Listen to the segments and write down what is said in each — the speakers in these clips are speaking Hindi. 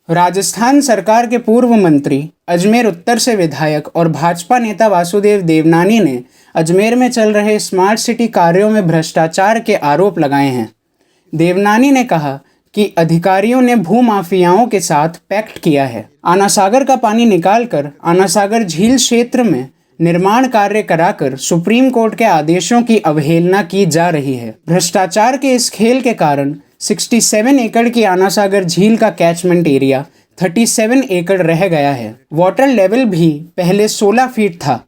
राजस्थान सरकार के पूर्व मंत्री, अजमेर उत्तर से विधायक और भाजपा नेता वासुदेव देवनानी ने अजमेर में चल रहे स्मार्ट सिटी कार्यों में भ्रष्टाचार के आरोप लगाए हैं। देवनानी ने कहा कि अधिकारियों ने भूमाफियाओं के साथ पैक्ट किया है। आनासागर का पानी निकालकर आनासागर झील क्षेत्र में निर्माण कार्य कराकर सुप्रीम कोर्ट के आदेशों की अवहेलना की जा रही है। भ्रष्टाचार के इस खेल के कारण 67 एकड़ की आनासागर झील का कैचमेंट एरिया 37 एकड़ रह गया है। वाटर लेवल भी पहले 16 फीट था,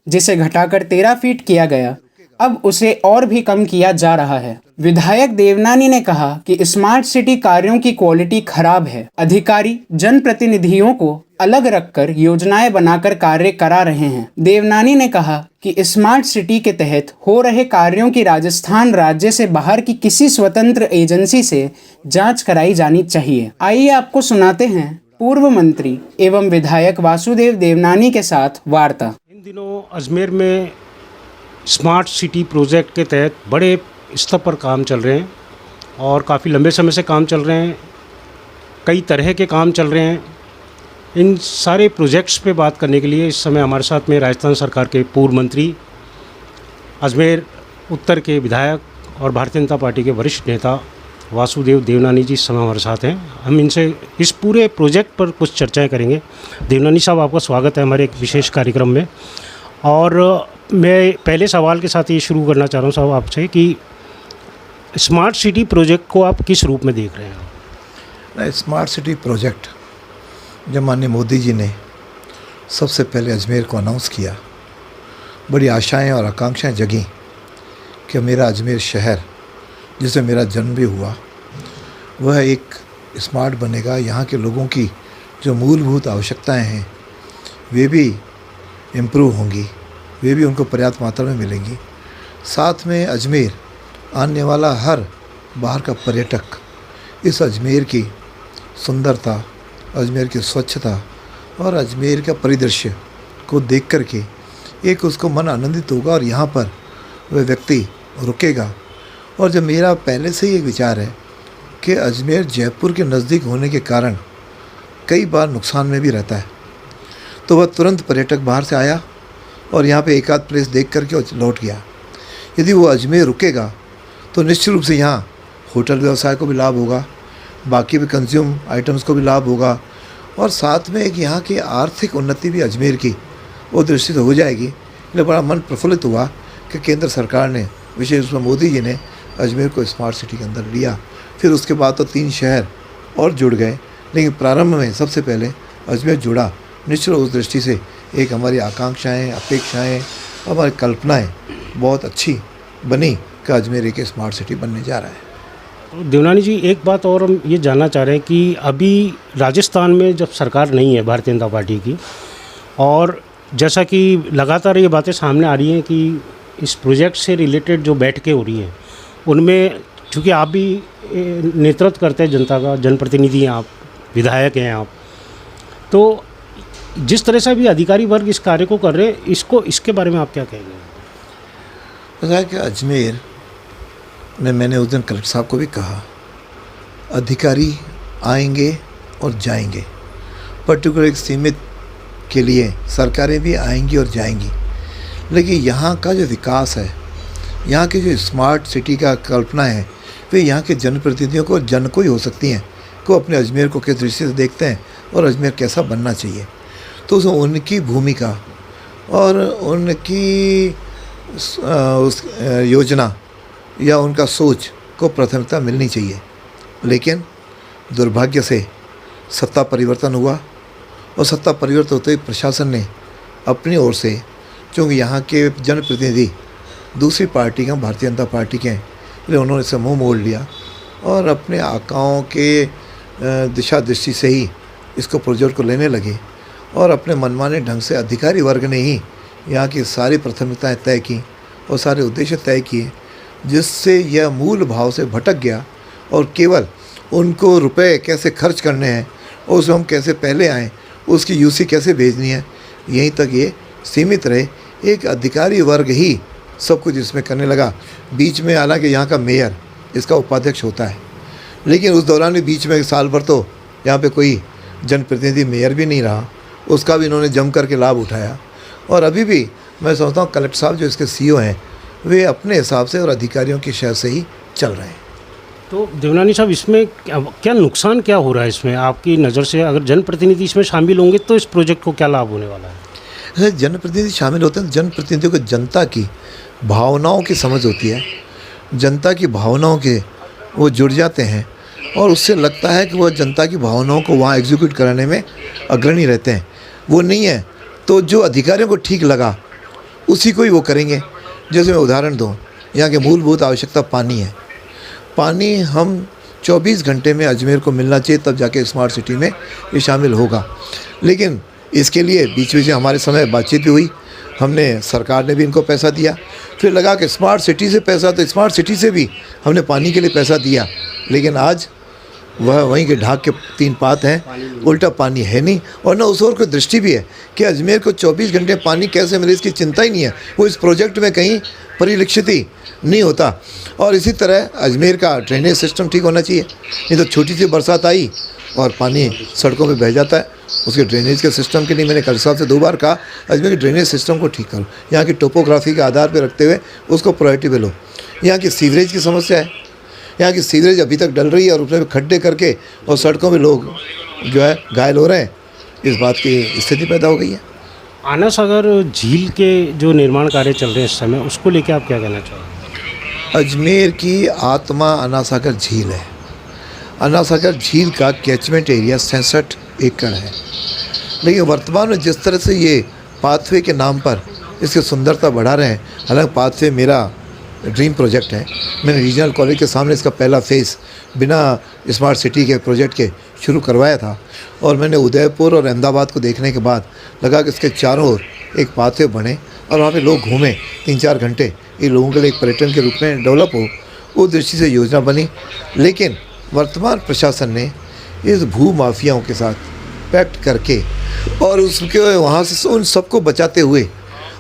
जिसे घटाकर 13 फीट किया गया। अब उसे और भी कम किया जा रहा है। विधायक देवनानी ने कहा कि स्मार्ट सिटी कार्यों की क्वालिटी खराब है। अधिकारी जनप्रतिनिधियों को अलग रखकर योजनाएं बनाकर कार्य करा रहे हैं। देवनानी ने कहा कि स्मार्ट सिटी के तहत हो रहे कार्यों की राजस्थान राज्य से बाहर की किसी स्वतंत्र एजेंसी से जांच कराई जानी चाहिए। आइए आपको सुनाते हैं पूर्व मंत्री एवं विधायक वासुदेव देवनानी के साथ वार्ता। इन दिनों अजमेर में स्मार्ट सिटी प्रोजेक्ट के तहत बड़े स्तर पर काम चल रहे हैं और काफ़ी लंबे समय से काम चल रहे हैं। कई तरह के काम चल रहे हैं। इन सारे प्रोजेक्ट्स पे बात करने के लिए इस समय हमारे साथ में राजस्थान सरकार के पूर्व मंत्री, अजमेर उत्तर के विधायक और भारतीय जनता पार्टी के वरिष्ठ नेता वासुदेव देवनानी जी इस समय हमारे साथ हैं। हम इनसे इस पूरे प्रोजेक्ट पर कुछ चर्चाएं करेंगे। देवनानी साहब, आपका स्वागत है हमारे एक विशेष कार्यक्रम में। और मैं पहले सवाल के साथ ये शुरू करना चाह रहा हूँ साहब आपसे कि स्मार्ट सिटी प्रोजेक्ट को आप किस रूप में देख रहे हैं? स्मार्ट सिटी प्रोजेक्ट जब माननीय मोदी जी ने सबसे पहले अजमेर को अनाउंस किया, बड़ी आशाएं और आकांक्षाएं जगी कि मेरा अजमेर शहर, जिसमें मेरा जन्म भी हुआ, वह एक स्मार्ट बनेगा। यहाँ के लोगों की जो मूलभूत आवश्यकताएं हैं वे भी इम्प्रूव होंगी, वे भी उनको पर्याप्त मात्रा में मिलेंगी। साथ में अजमेर आने वाला हर बाहर का पर्यटक इस अजमेर की सुंदरता, अजमेर की स्वच्छता और अजमेर का परिदृश्य को देख कर के एक उसको मन आनंदित होगा और यहाँ पर वह व्यक्ति रुकेगा। और जब मेरा पहले से ही एक विचार है कि अजमेर जयपुर के नज़दीक होने के कारण कई बार नुकसान में भी रहता है, तो वह तुरंत पर्यटक बाहर से आया और यहाँ पे एक आध प्लेस देख करके लौट गया। यदि वो अजमेर रुकेगा तो निश्चित रूप से यहाँ होटल व्यवसाय को भी लाभ होगा, बाकी भी कंज्यूम आइटम्स को भी लाभ होगा और साथ में एक यहाँ की आर्थिक उन्नति भी अजमेर की वो दृष्टि से हो जाएगी। इसलिए बड़ा मन प्रफुल्लित हुआ कि केंद्र सरकार ने, विशेष रूप से मोदी जी ने, अजमेर को स्मार्ट सिटी के अंदर लिया। फिर उसके बाद तो 3 शहर और जुड़ गए, लेकिन प्रारंभ में सबसे पहले अजमेर जुड़ा। निश्चित उस दृष्टि से एक हमारी आकांक्षाएं, अपेक्षाएं, हमारी कल्पनाएं बहुत अच्छी बनी कि अजमेर एक स्मार्ट सिटी बनने जा रहा है। देवनानी जी, एक बात और हम ये जानना चाह रहे हैं कि अभी राजस्थान में जब सरकार नहीं है भारतीय जनता पार्टी की, और जैसा कि लगातार ये बातें सामने आ रही हैं कि इस प्रोजेक्ट से रिलेटेड जो बैठकें हो रही हैं उनमें, चूँकि आप भी नेतृत्व करते हैं जनता का, जनप्रतिनिधि हैं आप, विधायक हैं आप, तो जिस तरह से भी अधिकारी वर्ग इस कार्य को कर रहे हैं, इसके बारे में आप क्या कहेंगे? पता है कि अजमेर में मैंने उस दिन कलेक्टर साहब को भी कहा, अधिकारी आएंगे और जाएंगे, पर्टिकुलर एक सीमित के लिए सरकारें भी आएंगी और जाएंगी, लेकिन यहाँ का जो विकास है, यहाँ की जो स्मार्ट सिटी का कल्पना है, वे यहाँ के जनप्रतिनिधियों को, जन को ही हो सकती हैं, को अपने अजमेर को किस दृष्टि से देखते हैं और अजमेर कैसा बनना चाहिए। तो उसमें उनकी भूमिका और उनकी उस योजना या उनका सोच को प्राथमिकता मिलनी चाहिए। लेकिन दुर्भाग्य से सत्ता परिवर्तन हुआ और सत्ता परिवर्तन होते ही प्रशासन ने अपनी ओर से, चूँकि यहाँ के जनप्रतिनिधि दूसरी पार्टी के, भारतीय जनता पार्टी के हैं, इसलिए उन्होंने इसे मुँह मोड़ लिया और अपने आकाओं के दिशा दृष्टि से ही इसको प्रोजेक्ट को लेने लगे और अपने मनमाने ढंग से अधिकारी वर्ग ने ही यहाँ की सारी प्राथमिकताएं तय की और सारे उद्देश्य तय किए, जिससे यह मूल भाव से भटक गया और केवल उनको रुपए कैसे खर्च करने हैं और उसमें हम कैसे पहले आएँ, उसकी यूसी कैसे भेजनी है, यहीं तक ये सीमित रहे। एक अधिकारी वर्ग ही सब कुछ इसमें करने लगा। बीच में हालांकि यहाँ का मेयर इसका उपाध्यक्ष होता है, लेकिन उस दौरान भी बीच में साल भर तो यहाँ पे कोई जनप्रतिनिधि मेयर भी नहीं रहा, उसका भी इन्होंने जम करके लाभ उठाया। और अभी भी मैं समझता हूँ कलेक्टर साहब जो इसके सीईओ हैं वे अपने हिसाब से और अधिकारियों की शहर से ही चल रहे हैं। तो देवनानी साहब, इसमें क्या नुकसान क्या हो रहा है इसमें आपकी नज़र से? अगर जनप्रतिनिधि इसमें शामिल होंगे तो इस प्रोजेक्ट को क्या लाभ होने वाला है? जैसे जनप्रतिनिधि शामिल होते हैं तो जनप्रतिनिधियों को जनता की भावनाओं की समझ होती है, जनता की भावनाओं के वो जुड़ जाते हैं और उससे लगता है कि वो जनता की भावनाओं को वहाँ एग्जीक्यूट कराने में अग्रणी रहते हैं। वो नहीं है तो जो अधिकारियों को ठीक लगा उसी को ही वो करेंगे। जैसे मैं उदाहरण दूँ, यहाँ की मूलभूत आवश्यकता पानी है। पानी हम 24 घंटे में अजमेर को मिलना चाहिए, तब जाके स्मार्ट सिटी में ये शामिल होगा। लेकिन इसके लिए बीच बीच में हमारे समय बातचीत भी हुई, हमने सरकार ने भी इनको पैसा दिया, फिर लगा कि स्मार्ट सिटी से पैसा, तो स्मार्ट सिटी से भी हमने पानी के लिए पैसा दिया। लेकिन आज वह वहीं के ढाक के 3 पात हैं, उल्टा पानी है नहीं। और न उस ओर कोई दृष्टि भी है कि अजमेर को 24 घंटे पानी कैसे मिले, इसकी चिंता ही नहीं है। वो इस प्रोजेक्ट में कहीं परिलक्षित ही नहीं होता। और इसी तरह अजमेर का ड्रेनेज सिस्टम ठीक होना चाहिए, नहीं तो छोटी सी बरसात आई और पानी सड़कों पे बह जाता है। उसके ड्रेनेज के सिस्टम के लिए मैंने कलेक्टर साहब से 2 बार कहा, अजमेर के ड्रेनेज सिस्टम को ठीक करो, यहाँ की टोपोग्राफी के आधार पर रखते हुए उसको प्रायोरिटी पे लो। यहाँ की सीवरेज की समस्या है, यहाँ की सीवरेज अभी तक डल रही है और उसमें खड्डे करके और सड़कों में लोग जो है घायल हो रहे हैं। इस बात की स्थिति पैदा हो गई है। आना सागर झील के जो निर्माण कार्य चल रहे हैं इस समय, उसको लेकर आप क्या कहना चाहोगे? अजमेर की आत्मा आना सागर झील है। आना सागर झील का कैचमेंट एरिया 67 एकड़ है। लेकिन वर्तमान में जिस तरह से ये पाथवे के नाम पर इसकी सुंदरता बढ़ा रहे हैं, हालांकि पाथवे मेरा ड्रीम प्रोजेक्ट है। मैंने रीजनल कॉलेज के सामने इसका पहला फेज़ बिना स्मार्ट सिटी के प्रोजेक्ट के शुरू करवाया था और मैंने उदयपुर और अहमदाबाद को देखने के बाद लगा कि इसके चारों ओर एक पाथवे बने और वहाँ पे लोग घूमें 3-4 घंटे, ये लोगों के लिए एक पर्यटन के रूप में डेवलप हो, उस दृष्टि से योजना बनी। लेकिन वर्तमान प्रशासन ने इस भू माफियाओं के साथ पैक्ट करके और उसके वहाँ से उन सबको बचाते हुए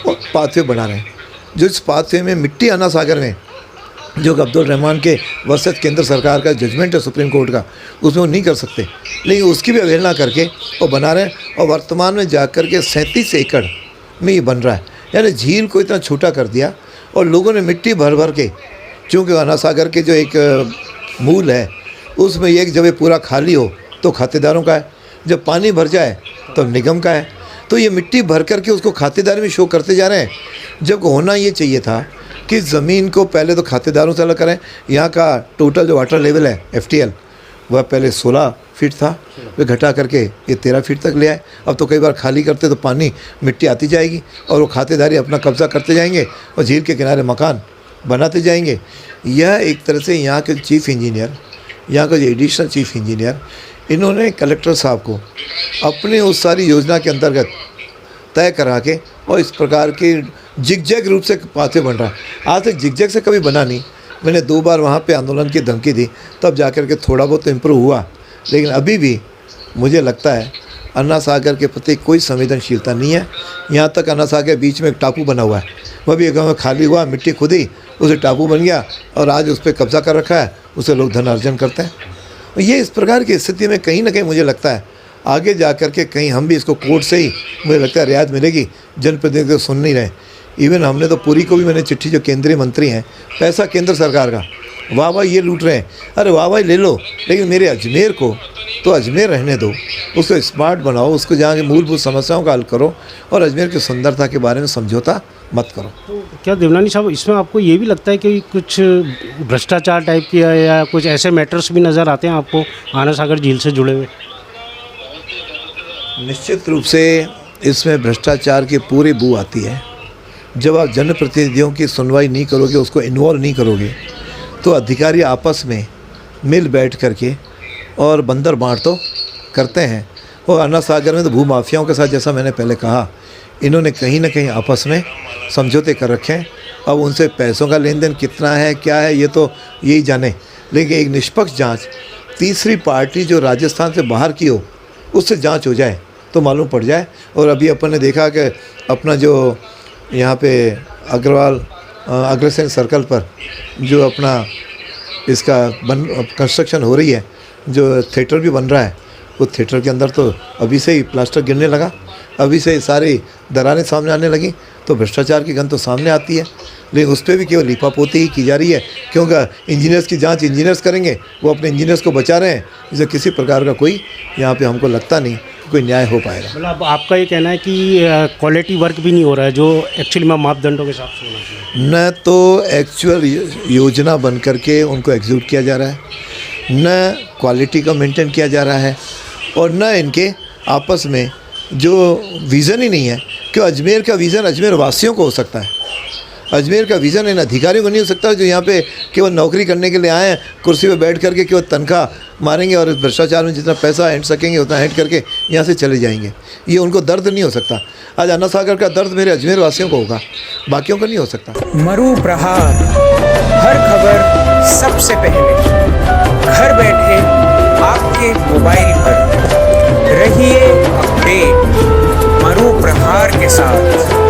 और पाथवे बना रहे हैं। जो इस पाथवे में मिट्टी आना सागर में जो अब्दुल रहमान के वर्सेस केंद्र सरकार का जजमेंट है सुप्रीम कोर्ट का, उसमें वो नहीं कर सकते, लेकिन उसकी भी अवहेलना करके वो बना रहे हैं। और वर्तमान में जाकर के 37 एकड़ में ये बन रहा है। यानी झील को इतना छोटा कर दिया और लोगों ने मिट्टी भर भर के, चूँकि आना सागर के जो एक मूल है उसमें एक जब ये पूरा खाली हो तो खातेदारों का है, जब पानी भर जाए तो निगम का है। तो ये मिट्टी भर करके उसको खातेदारी में शो करते जा रहे हैं, जब होना ये चाहिए था कि ज़मीन को पहले तो खातेदारों से अलग करें। यहाँ का टोटल जो वाटर लेवल है FTL वह पहले 16 फीट था, वे घटा करके ये 13 फीट तक ले आए। अब तो कई बार खाली करते तो पानी मिट्टी आती जाएगी और वो खातेदारी अपना कब्जा करते जाएंगे और झील के किनारे मकान बनाते जाएंगे। यह एक तरह से यहाँ के चीफ इंजीनियर, यहाँ का जो एडिशनल चीफ इंजीनियर, इन्होंने कलेक्टर साहब को अपनी उस सारी योजना के अंतर्गत तय करा के और इस प्रकार के जिगजैग रूप से पाथवे बन रहा है। आज तक जिगजैग से कभी बना नहीं। मैंने 2 बार वहाँ पे आंदोलन की धमकी दी, तब जाकर के थोड़ा बहुत इम्प्रूव हुआ। लेकिन अभी भी मुझे लगता है अन्ना सागर के प्रति कोई संवेदनशीलता नहीं है। यहाँ तक अन्ना सागर बीच में एक टापू बना हुआ है, वह भी एक गाँव में खाली हुआ, मिट्टी खुदी, उसे टापू बन गया और आज उस पर कब्जा कर रखा है, उससे लोग धन अर्जन करते हैं। ये इस प्रकार की स्थिति में कहीं ना कहीं मुझे लगता है आगे जा कर के कहीं हम भी इसको कोर्ट से ही मुझे लगता है रियायत मिलेगी। जनप्रतिनिधि तो सुन नहीं रहे। इवन हमने तो पुरी को भी मैंने चिट्ठी, जो केंद्रीय मंत्री हैं, पैसा केंद्र सरकार का, वाह वाह ये लूट रहे हैं, अरे वाह वाह ले लो, लेकिन मेरे अजमेर को तो अजमेर रहने दो, उसको स्मार्ट बनाओ, उसको जहाँ की मूलभूत समस्याओं का हल करो और अजमेर की सुंदरता के बारे में समझौता मत करो। तो क्या देवनानी साहब, इसमें आपको ये भी लगता है कि कुछ भ्रष्टाचार टाइप की या कुछ ऐसे मैटर्स भी नज़र आते हैं आपको आना सागर झील से जुड़े हुए? निश्चित रूप से इसमें भ्रष्टाचार की पूरी बू आती है। जब आप जनप्रतिनिधियों की सुनवाई नहीं करोगे, उसको इन्वॉल्व नहीं करोगे, तो अधिकारी आपस में मिल बैठ करके और बंदर बांट तो करते हैं। और अन्ना सागर में तो भू माफियाओं के साथ, जैसा मैंने पहले कहा, इन्होंने कहीं ना कहीं आपस में समझौते कर रखे हैं। अब उनसे पैसों का लेन देन कितना है, क्या है, ये तो यही जाने। लेकिन एक निष्पक्ष जांच तीसरी पार्टी जो राजस्थान से बाहर की हो, उससे जांच हो जाए तो मालूम पड़ जाए। और अभी अपन ने देखा कि अपना जो यहाँ पे अग्रवाल अग्रसेन सर्कल पर जो अपना इसका कंस्ट्रक्शन हो रही है, जो थिएटर भी बन रहा है, वो थिएटर के अंदर तो अभी से ही प्लास्टर गिरने लगा, अभी से ही सारी दरारें सामने आने लगी, तो भ्रष्टाचार की गंध तो सामने आती है। लेकिन उस पर भी केवल लिपापोती ही की जा रही है, क्योंकि इंजीनियर्स की जांच इंजीनियर्स करेंगे, वो अपने इंजीनियर्स को बचा रहे हैं। इससे किसी प्रकार का कोई यहाँ पे हमको लगता नहीं कि कोई न्याय हो पाएगा। मतलब आपका ये कहना है कि क्वालिटी वर्क भी नहीं हो रहा है जो एक्चुअली में मापदंडों के हिसाब से होना चाहिए। न तो एक्चुअल योजना बन करके उनको एग्जीक्यूट किया जा रहा है, न क्वालिटी का मेंटेन किया जा रहा है, और न इनके आपस में जो विज़न ही नहीं है कि अजमेर का विज़न अजमेर वासियों को हो सकता है। अजमेर का विज़न इन अधिकारियों को नहीं हो सकता जो यहाँ पे केवल नौकरी करने के लिए आए हैं, कुर्सी पे बैठ करके केवल तनख्वाह मारेंगे और भ्रष्टाचार में जितना पैसा हैंड सकेंगे उतना हैंड करके यहाँ से चले जाएंगे। ये उनको दर्द नहीं हो सकता। आज अन्ना सागर का दर्द मेरे अजमेर वासियों को होगा, बाकियों को नहीं हो सकता। मरु प्रहार, हर खबर सबसे पहले घर बैठे आपके मोबाइल पर, रहिए अपडेट मरु प्रहार के साथ।